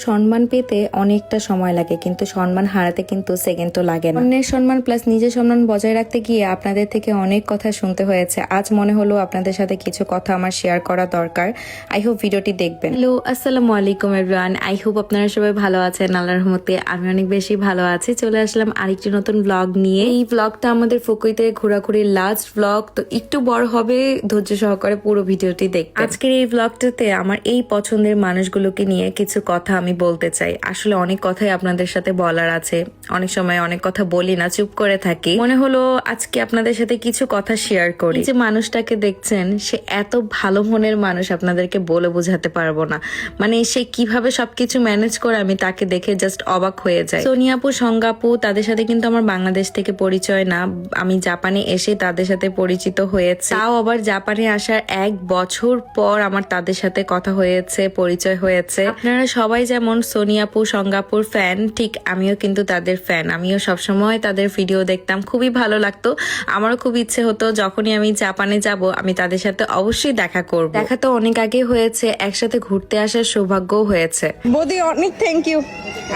সম্মান পেতে অনেকটা সময় লাগে, কিন্তু সম্মান হারাতে কিন্তু সেকেন্ডও লাগে না। অন্যের সম্মান প্লাস নিজের সম্মান বজায় রাখতে গিয়ে আপনাদের থেকে অনেক কথা শুনতে হয়েছে। আজ মনে হলো আপনাদের সাথে কিছু কথা আমার শেয়ার করা দরকার। আই হোপ ভিডিওটি দেখবেন। হ্যালো, আসসালামু আলাইকুম এভরিওয়ান। আই হোপ আপনারা সবাই ভালো আছেন। আল্লাহর রহমতে আমি অনেক বেশি ভালো আছি। চলে আসলাম আরেকটি নতুন ব্লগ নিয়ে। এই ব্লগটা আমাদের ফুকুইতে ঘোরাঘুরির লাস্ট ব্লগ, তো একটু বড় হবে, ধৈর্য সহকারে পুরো ভিডিওটি দেখবেন। আজকের এই ব্লগটাতে আমার এই পছন্দের মানুষগুলোকে নিয়ে কিছু কথা আমি বলতে চাই। আসলে অনেক কথাই আপনাদের সাথে বলার আছে, অনেক সময় অনেক কথা বলি না, চুপ করে থাকি। মনে হলো আজকে আপনাদের সাথে কিছু কথা শেয়ার করি। যে মানুষটাকে দেখছেন, সে এত ভালো মনের মানুষ, আপনাদেরকে বলে বোঝাতে পারবো না। মানে সে কিভাবে সবকিছু ম্যানেজ করে আমি তাকে দেখে জাস্ট অবাক হয়ে যাই। সোনিয়াপু, সঙ্গাপু, তাদের সাথে কিন্তু আমার বাংলাদেশ থেকে পরিচয় না, আমি জাপানে এসে তাদের সাথে পরিচিত হয়েছে। তাও আবার জাপানে আসার 1 বছর পর আমার তাদের সাথে কথা হয়েছে, পরিচয় হয়েছে। আপনারা সবাই যেমন সোনিয়াপু, সঙ্গাপুর ফ্যান, ঠিক আমিও কিন্তু তাদের ফ্যান। আমিও সবসময় তাদের ভিডিও দেখতাম, খুবই ভালো লাগতো। আমারও খুব ইচ্ছে হতো যখনই আমি জাপানে যাব আমি তাদের সাথে অবশ্যই দেখা করব। দেখা তো অনেক আগে হয়েছে, একসাথে ঘুরতে আসার সৌভাগ্যও হয়েছে। বৌদি অনেক থ্যাংক ইউ,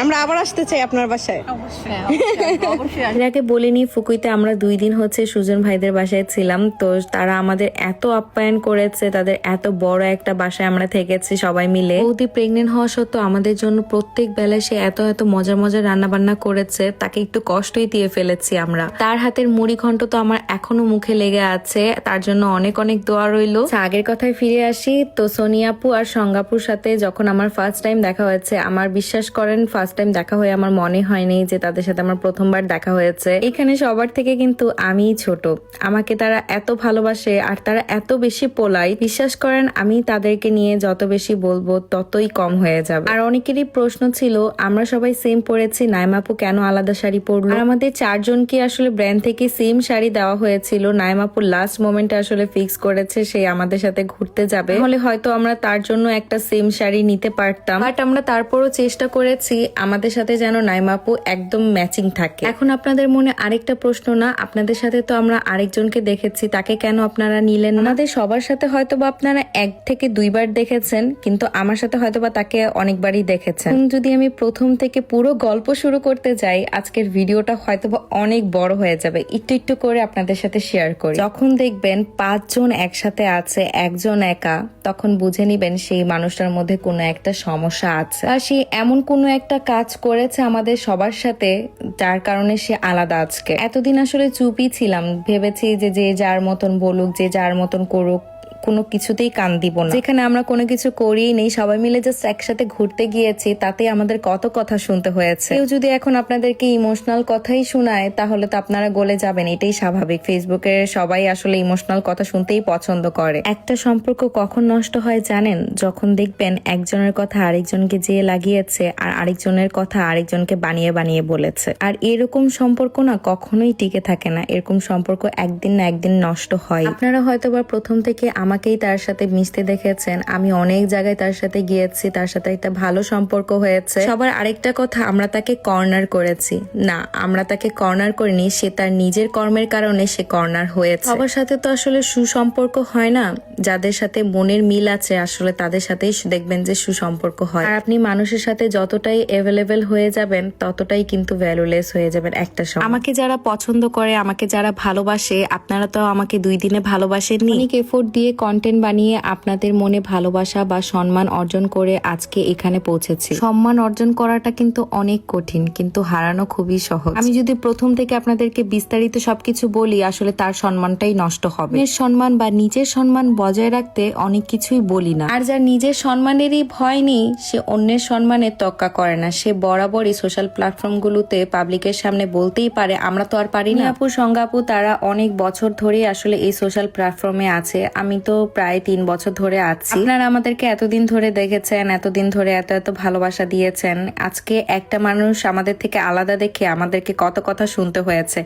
আমরা আবার আসতে চাই আপনার বাসায়। এর আগে বলিনি, ফুকুইতে আমরা 2 দিন হচ্ছে সুজন ভাইদের বাসায় ছিলাম। তো তারা আমাদের এত আপ্যায়ন করেছে, তাদের এত বড় একটা বাসায় আমরা থেকেছি সবাই মিলে। বৌদি প্রেগনেন্ট হওয়া সত্ত্বেও আমাদের জন্য প্রত্যেক বেলায় সে এত এত মজার মজার রান্না বান্না করেছে, তাকে একটু কষ্টই দিয়ে ফেলেছি আমরা। তার হাতের মুড়ি ঘন্ট তো আমার এখনো মুখে লেগে আছে, তার জন্য অনেক অনেক দোয়া রইলো। আগের কথায় ফিরে আসি, তো সোনিয়াপু আর সঙ্গাপুর সাথে যখন আমার ফার্স্ট টাইম দেখা হয়েছে, আমার বিশ্বাস করেন ফার্স্ট টাইম দেখা হয়ে আমার মনে হয়নি যে তাদের সাথে আমার প্রথমবার দেখা হয়েছে। এখানে সবার থেকে কিন্তু আমিই ছোট, আমাকে তারা এত ভালোবাসে আর তারা এত বেশি পোলাই। বিশ্বাস করেন আমি তাদেরকে নিয়ে যত বেশি বলবো ততই কম হয়ে যাবে। আর অনেকেরই প্রশ্ন ছিল আমরা সবাই সেম পরেছি, নাইমাপু কেন আলাদা শাড়ি পরলো। আর আমাদের 4 জনকে আসলে ব্র্যান্ড থেকে সেম শাড়ি দেওয়া হয়েছিল। নাইমাপু লাস্ট মোমেন্টে আসলে ফিক্স করেছে সে আমাদের সাথে ঘুরতে যাবে, হলে হয়তো আমরা তার জন্য একটা সেম শাড়ি নিতে পারতাম, বাট আমরা তারপরও চেষ্টা করেছি আমাদের সাথে যেন নাইমাপু একদম ম্যাচিং থাকে। এখন আপনাদের মনে আরেকটা প্রশ্ন, না আপনাদের সাথে তো আমরা আরেকজনকে দেখেছি, তাকে কেন আপনারা নিলেন না? আমাদের সবার সাথে হয়তো বা আপনারা 1 থেকে 2 বার দেখেছেন, কিন্তু আমার সাথে হয়তো বা তাকে অনেকবারই দেখেছেন। যদি আমি প্রথম থেকে পুরো গল্প শুরু করতে যাই, আজকের ভিডিওটা হয়তো বা অনেক বড় হয়ে যাবে। একটু একটু করে আপনাদের সাথে শেয়ার করি। যখন দেখবেন 5 জন একসাথে আছে, একজন একা, তখন বুঝে নিবেন সেই মানুষটার মধ্যে কোনো একটা সমস্যা আছে, আর সে এমন কোনো একটা কাজ করেছে আমাদের সবার সাথে যার কারণে সে আলাদা। আজকে এতদিন আসলে চুপই ছিলাম, ভেবেছি যে যে যার মতন বলুক, যে যার মতন করুক, কোনো কিছুতেই কান দিব না। যেখানে আমরা কোনো কিছু করিই নেই, সবাই মিলে জাস্ট একসাথে ঘুরতে গিয়েছি, তাতে আমাদের কত কথা শুনতে হয়েছে। কেউ যদি এখন আপনাদেরকে ইমোশনাল কথাই শোনায় তাহলে তো আপনারা গলে যাবেন, এটাই স্বাভাবিক। ফেসবুকে সবাই আসলে ইমোশনাল কথা শুনতেই পছন্দ করে। একটা সম্পর্ক কখন নষ্ট হয় জানেন? যখন দেখবেন একজনের কথা আরেকজনকে যে লাগিয়েছে আর আরেকজনের কথা আরেকজনকে বানিয়ে বানিয়ে বলেছে। আর এরকম সম্পর্ক না কখনোই টিকে থাকে না, এরকম সম্পর্ক একদিন না একদিন নষ্ট হয়। আপনারা হয়তো বা প্রথম থেকে আমাকেই তার সাথে মিশতে দেখেছেন, আমি অনেক জায়গায় তার সাথে গিয়েছি, তার সাথে একটা ভালো সম্পর্ক হয়েছে। সবার আরেকটা কথা, আমরা তাকে কর্নার করেছি না, আমরা তাকে কর্নার করিনি, সে তার নিজের কর্মের কারণে সে কর্নার হয়েছে। সবার সাথে তো আসলে সুসম্পর্ক হয় না, যাদের সাথে মনের মিল আছে আসলে তাদের সাথেই দেখবেন যে সুসম্পর্ক হয়। আর আপনি মানুষের সাথে যতটাই অ্যাভেলেবেল হয়ে যাবেন ততটাই কিন্তু ভ্যালুলেস হয়ে যাবেন একটা সময়। আমাকে যারা পছন্দ করে, আমাকে যারা ভালোবাসে, আপনারা তো আমাকে 2 দিনে ভালোবাসেননি, অনেক এফোর্ট দিয়ে কন্টেন্ট বানিয়ে আপনাদের মনে ভালোবাসা বা সম্মান অর্জন করে আজকে এখানে পৌঁছেছি। সম্মান অর্জন করাটা কিন্তু অনেক কঠিন, কিন্তু হারানো খুবই সহজ। আমি যদি প্রথম থেকে আপনাদেরকে বিস্তারিত সবকিছু বলি, আসলে তার সম্মানটাই নষ্ট হবে। নিজের সম্মান বা নিজের সম্মান বজায় রাখতে অনেক কিছুই বলি না, আর যার নিজের সম্মানেরই ভয় নেই সে অন্যের সম্মানের তোয়াক্কা করে না। সে বরাবরই সোশ্যাল প্ল্যাটফর্ম গুলোতে পাবলিকের সামনে বলতেই পারে, আমরা তো আর পারি না। আপু, সঙ্গাপু তারা অনেক বছর ধরে আসলে এই সোশ্যাল প্ল্যাটফর্মে আছে, আমি তো প্রায় 3 বছর ধরে আছি। আপনারা আমাদেরকে এতদিন ধরে দেখেছেন, এতদিন ধরে এত এত ভালোবাসা দিয়েছেন। আজকে একটা মানুষ আমাদের থেকে আলাদা দেখে আমাদেরকে কত কথা শুনতে হয়েছে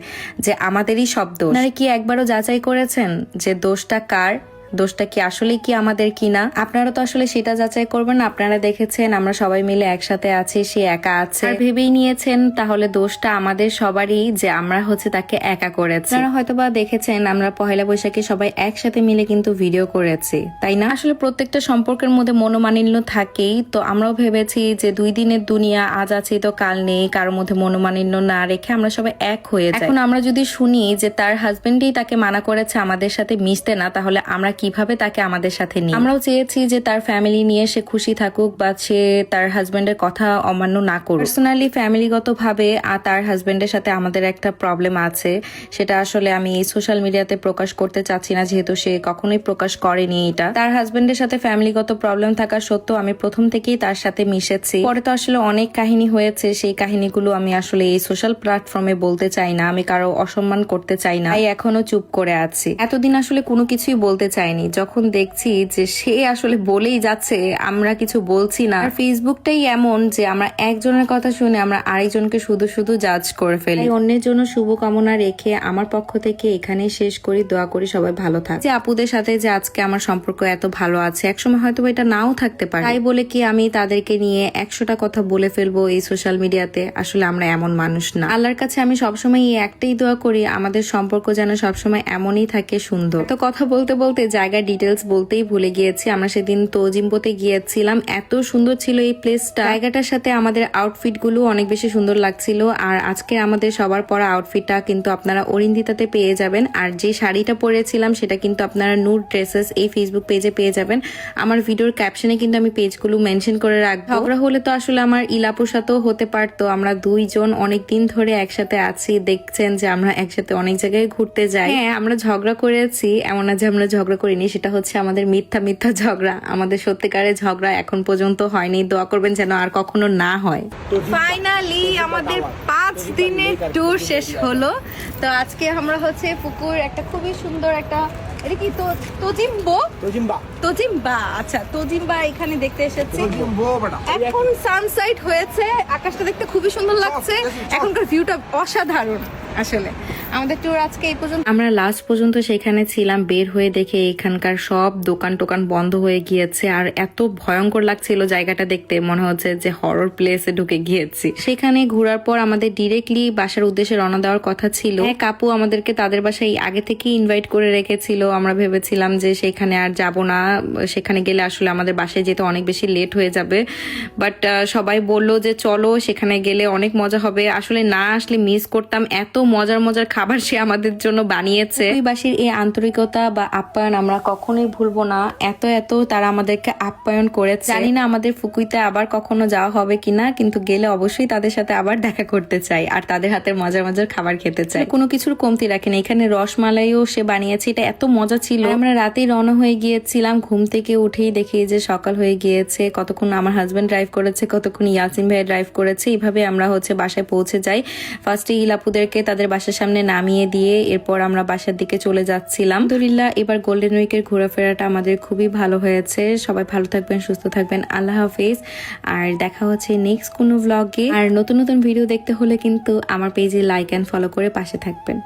যে আমাদেরই সব দোষ। আপনারা কি একবারও যাচাই করেছেন যে দোষটা কার? দোষটা কি আসলে কি আমাদের কিনা। আপনারা তো আসলে সেটা যাচাই করবেন। আপনারা দেখেছেন আমরা সবাই মিলে একসাথে আছি, সে একা আছে, আর ভেবেই নিয়েছেন তাহলে দোষটা আমাদের সবারই যে আমরা হচ্ছে তাকে একা করেছি। আপনারা হয়তোবা দেখেছেন আমরা পহেলা বৈশাখে সবাই একসাথে মিলে কিন্তু ভিডিও করেছি, তাই না? আসলে প্রত্যেকটা সম্পর্কের মধ্যে মনোমালিন্য থাকেই, তো আমরাও ভেবেছি যে 2 দিনের দুনিয়া, আজ আছে তো কাল নেই, কারোর মধ্যে মনোমালিন্য না রেখে আমরা সবাই এক হয়ে যাই। এখন আমরা যদি শুনি যে তার হাজবেন্ডই তাকে মানা করেছে আমাদের সাথে মিশতে না, তাহলে আমরা কিভাবে তাকে আমাদের সাথে নিই? আমরাও চেয়েছি যে তার ফ্যামিলি নিয়ে সে খুশি থাকুক বা সে তার হাজবেন্ডের কথা অমান্য না করুক। পার্সোনালি ফ্যামিলিগত ভাবে তার হাজবেন্ডের সাথে আমাদের একটা প্রবলেম আছে, সেটা আসলে আমি সোশ্যাল মিডিয়াতে প্রকাশ করতে চাচ্ছি না, যেহেতু সে কখনোই প্রকাশ করেনি এটা। তার হাজবেন্ডের সাথে ফ্যামিলিগত প্রবলেম থাকা সত্ত্বেও আমি প্রথম থেকেই তার সাথে মিশেছি। পরে তো আসলে অনেক কাহিনী হয়েছে, সেই কাহিনীগুলো আমি আসলে এই সোশ্যাল প্ল্যাটফর্মে বলতে চাই না, আমি কারো অসম্মান করতে চাই না, তাই এখনো চুপ করে আছি। এতদিন আসলে কোনো কিছুই বলতে চাইনি, যখন দেখছি যে সে আসলে বলেই যাচ্ছে আমরা কিছু বলছি না। আর ফেসবুকটাই এমন যে আমরা একজনের কথা শুনে আমরা আরেকজনকে শুধু শুধু জাজ করে ফেলি। অন্যের জন্য শুভকামনা রেখে আমার পক্ষ থেকে এখানেই শেষ করি। দোয়া করি সবাই ভালো থাকে। যে আপুদের সাথে যে আজকে আমার সম্পর্ক এত ভালো আছে, একসময় হয়তো এটা নাও থাকতে পারে, তাই বলে কি আমি তাদেরকে নিয়ে 100টা কথা বলে ফেলবো এই সোশ্যাল মিডিয়াতে? আসলে আমরা এমন মানুষ না। আল্লাহর কাছে আমি সবসময় এই একটাই দোয়া করি, আমাদের সম্পর্ক যেন সবসময় এমনই থাকে, সুন্দর। তো কথা বলতে বলতে জায়গার ডিটেলস বলতেই ভুলে গিয়েছি। আমরা সেদিন তোজিম্বোতে গিয়েছিলাম, এত সুন্দর ছিল এই প্লেসটা। জায়গাটার সাথে আমাদের আউটফিট গুলো অনেক বেশি সুন্দর লাগছিল। আর আজকে আমাদের সবার পরা আউটফিটটা কিন্তু আপনারা অরিন্দিতাতে পেয়ে যাবেন, আর যে শাড়িটা পরেছিলাম সেটা কিন্তু আপনারা নূর ড্রেসেস এই ফেসবুক পেজে পেয়ে যাবেন। আমার ভিডিওর ক্যাপশনে কিন্তু আমি পেজগুলো মেনশন করে রাখবো। ঝগড়া হলে তো আসলে আমার ইলাপুর সাথেও হতে পারতো, আমরা দুইজন অনেকদিন ধরে একসাথে আছি, দেখছেন যে আমরা একসাথে অনেক জায়গায় ঘুরতে যাই। হ্যাঁ, আমরা ঝগড়া করেছি, এমন না যে আমরা ঝগড়া করিনি, সেটা হচ্ছে আমাদের মিথ্যা মিথ্যা ঝগড়া। আমাদের সত্যিকারের ঝগড়া এখন পর্যন্ত হয়নি, দোয়া করবেন যেন আর কখনো না হয়। ফাইনালি আমাদের 5 দিনের ট্যুর শেষ হলো। তো আজকে আমরা হচ্ছে পুকুর একটা খুবই সুন্দর একটা, এটা কি তোজিম্বা, আচ্ছা তোজিম্বা এখানে দেখতে এসেছি। এখন সানসেট হয়েছে, আকাশটা দেখতে খুবই সুন্দর লাগছে, এখনকার ভিউটা অসাধারণ। আসলে আমাদের ট্যুর আজকে এই পর্যন্ত। আমরা লাস্ট পর্যন্ত সেখানে ছিলাম, বের হয়ে দেখে এখানকার সব দোকান টোকান বন্ধ হয়ে গিয়েছে, আর এত ভয়ঙ্কর লাগছিল জায়গাটা দেখতে, মনে হচ্ছে যে হরর প্লেসে ঢুকে গিয়েছি। সেখানে ঘোরার পর আমাদের ডিরেক্টলি বাসার উদ্দেশ্যে রওনা দেওয়ার কথা ছিল। এক আপু আমাদেরকে তাদের বাসায় আগে থেকে ইনভাইট করে রেখেছিল, আমরা ভেবেছিলাম যে সেখানে আর যাব না, সেখানে গেলে আসলে আমাদের বাসায় যেতে অনেক বেশি লেট হয়ে যাবে, বাট সবাই বললো যে চলো সেখানে গেলে অনেক মজা হবে। আসলে না আসলে মিস করতাম, এত মজার মজার খাবার সে আমাদের জন্য বানিয়েছে। বাসীর এই আন্তরিকতা বা আপ্যায়ন আমরা কখনোই ভুলবো না, এত এত তারা আমাদেরকে আপ্যায়ন করেছে। জানি না আমাদের ফুকুইতে আবার কখনো যাওয়া হবে কিনা, কিন্তু গেলে অবশ্যই তাদের সাথে আবার দেখা করতে চাই আর তাদের হাতের মজার মজার খাবার খেতে চাই। কোনো কিছুর কমতি রাখেনি, এখানে রসমালাইও সে বানিয়েছে, এটা এত মজা ছিল। আমরা রাতেই রওনা হয়ে গিয়েছিলাম, ঘুম থেকে উঠেই দেখি যে সকাল হয়ে গিয়েছে। কতক্ষণ আমার হাজবেন্ড ড্রাইভ করেছে, কতক্ষণ ইয়াসিন ভাই ড্রাইভ করেছে, এইভাবে আমরা হচ্ছে বাসায় পৌঁছে যাই। ফার্স্টে ইলাপুদেরকে তাদের বাসার সামনে নামিয়ে দিয়ে এরপর আমরা বাসার দিকে চলে যাচ্ছিলাম। আলহামদুলিল্লাহ এবার গোল্ডেন উইকের ঘোরাফেরাটা আমাদের খুবই ভালো হয়েছে। সবাই ভালো থাকবেন, সুস্থ থাকবেন, আল্লাহ হাফেজ। আর দেখা হচ্ছে নেক্সট কোনো ব্লগে। আর নতুন নতুন ভিডিও দেখতে হলে কিন্তু আমার পেজে লাইক এন্ড ফলো করে পাশে থাকবেন।